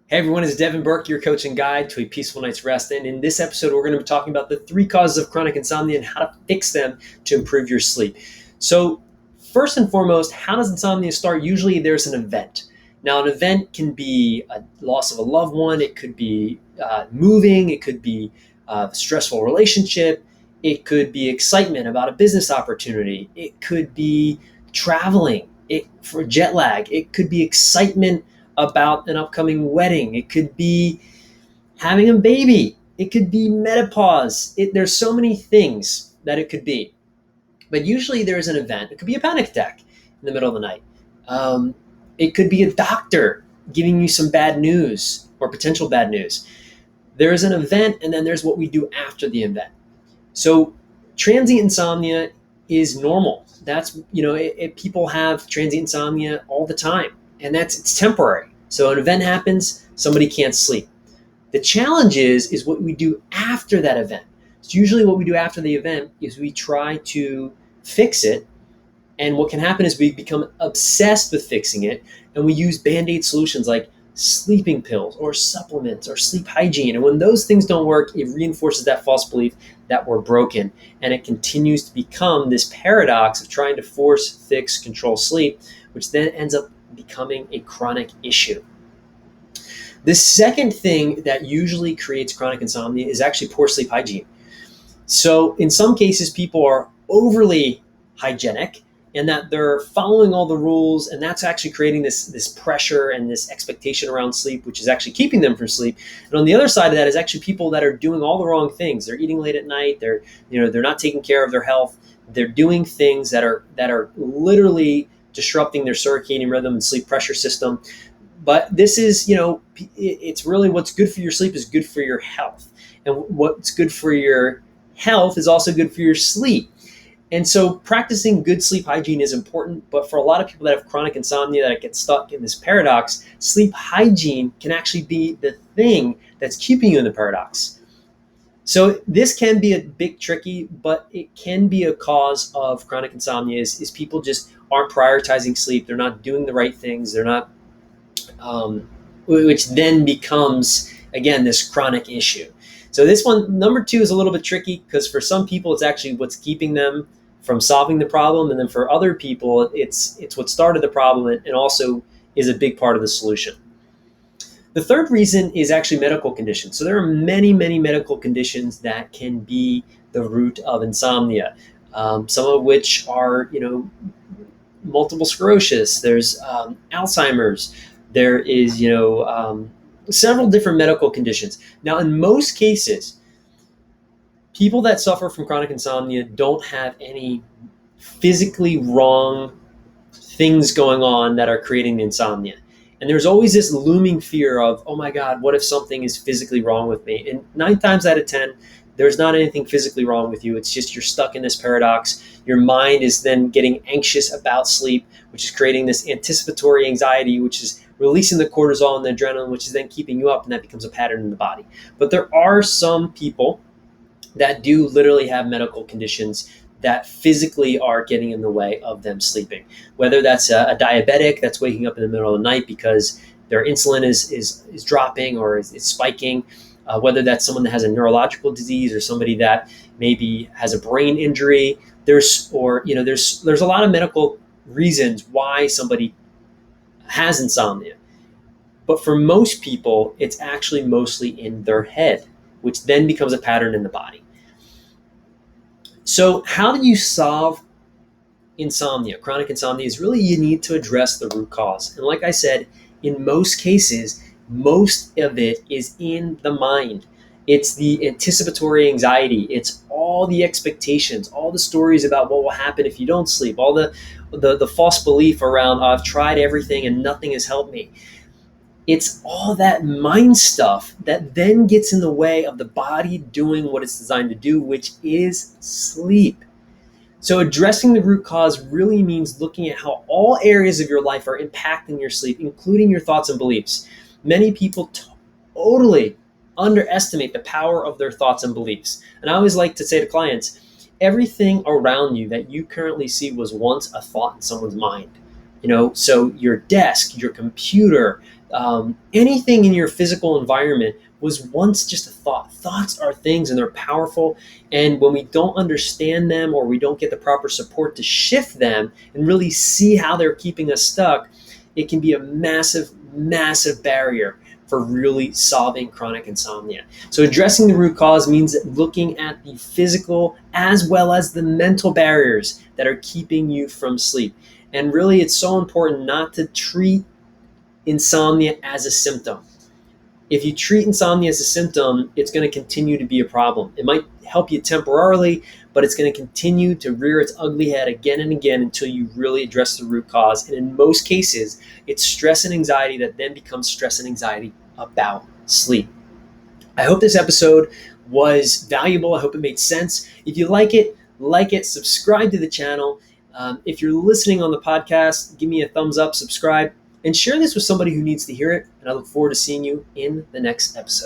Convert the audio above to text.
Hey everyone, it's Devin Burke, your coach and guide to a peaceful night's rest. And in this episode, we're going to be talking about the three causes of chronic insomnia and how to fix them to improve your sleep. So, first and foremost, how does insomnia start? Usually there's an event. Now, an event can be a loss of a loved one, it could be moving, it could be a stressful relationship, it could be excitement about a business opportunity, it could be traveling for jet lag, it could be excitement about an upcoming wedding. It could be having a baby. It could be menopause. There's so many things that it could be. But usually there's an event. It could be a panic attack in the middle of the night. It could be a doctor giving you some bad news or potential bad news. There's an event, and then there's what we do after the event. So transient insomnia is normal. That's, people have transient insomnia all the time, and it's temporary. So an event happens, somebody can't sleep. The challenge is what we do after that event. So usually what we do after the event is we try to fix it. And what can happen is we become obsessed with fixing it, and we use Band-Aid solutions like sleeping pills or supplements or sleep hygiene. And when those things don't work, it reinforces that false belief that we're broken. And it continues to become this paradox of trying to force, fix, control sleep, which then ends up becoming a chronic issue. The second thing that usually creates chronic insomnia is actually poor sleep hygiene. So in some cases, people are overly hygienic and that they're following all the rules, and that's actually creating this pressure and this expectation around sleep, which is actually keeping them from sleep. And on the other side of that is actually people that are doing all the wrong things. They're eating late at night. They're not taking care of their health. They're doing things that are literally disrupting their circadian rhythm and sleep pressure system. But this is, it's really what's good for your sleep is good for your health. And what's good for your health is also good for your sleep. And so practicing good sleep hygiene is important, but for a lot of people that have chronic insomnia that get stuck in this paradox, sleep hygiene can actually be the thing that's keeping you in the paradox. So this can be a bit tricky, but it can be a cause of chronic insomnia is people just aren't prioritizing sleep. They're not doing the right things. They're not, which then becomes, again, this chronic issue. So this one, number two, is a little bit tricky because for some people, it's actually what's keeping them from solving the problem. And then for other people, it's what started the problem and also is a big part of the solution. The third reason is actually medical conditions. So there are many, many medical conditions that can be the root of insomnia, some of which are, multiple sclerosis. There's Alzheimer's. There is, several different medical conditions. Now, in most cases, people that suffer from chronic insomnia don't have any physically wrong things going on that are creating the insomnia. And there's always this looming fear of, oh my God, what if something is physically wrong with me? And 9 times out of 10, there's not anything physically wrong with you. It's just you're stuck in this paradox. Your mind is then getting anxious about sleep, which is creating this anticipatory anxiety, which is releasing the cortisol and the adrenaline, which is then keeping you up, and that becomes a pattern in the body. But there are some people that do literally have medical conditions that physically are getting in the way of them sleeping. Whether that's a diabetic that's waking up in the middle of the night because their insulin is dropping or is spiking, whether that's someone that has a neurological disease or somebody that maybe has a brain injury. There's a lot of medical reasons why somebody has insomnia. But for most people, it's actually mostly in their head, which then becomes a pattern in the body. So how do you solve insomnia? Chronic insomnia is really you need to address the root cause. And like I said, in most cases, most of it is in the mind. It's the anticipatory anxiety. It's all the expectations, all the stories about what will happen if you don't sleep, all the false belief around I've tried everything and nothing has helped me. It's all that mind stuff that then gets in the way of the body doing what it's designed to do, which is sleep. So addressing the root cause really means looking at how all areas of your life are impacting your sleep, including your thoughts and beliefs. Many people totally underestimate the power of their thoughts and beliefs. And I always like to say to clients, everything around you that you currently see was once a thought in someone's mind. So your desk, your computer, Anything in your physical environment was once just a thought. Thoughts are things and they're powerful. And when we don't understand them or we don't get the proper support to shift them and really see how they're keeping us stuck, it can be a massive, massive barrier for really solving chronic insomnia. So addressing the root cause means looking at the physical as well as the mental barriers that are keeping you from sleep. And really, it's so important not to treat insomnia as a symptom. If you treat insomnia as a symptom, it's going to continue to be a problem. It might help you temporarily, but it's going to continue to rear its ugly head again and again until you really address the root cause. And in most cases, it's stress and anxiety that then becomes stress and anxiety about sleep. I hope this episode was valuable. I hope it made sense. If you like it, subscribe to the channel. If you're listening on the podcast, give me a thumbs up, subscribe, and share this with somebody who needs to hear it. And I look forward to seeing you in the next episode.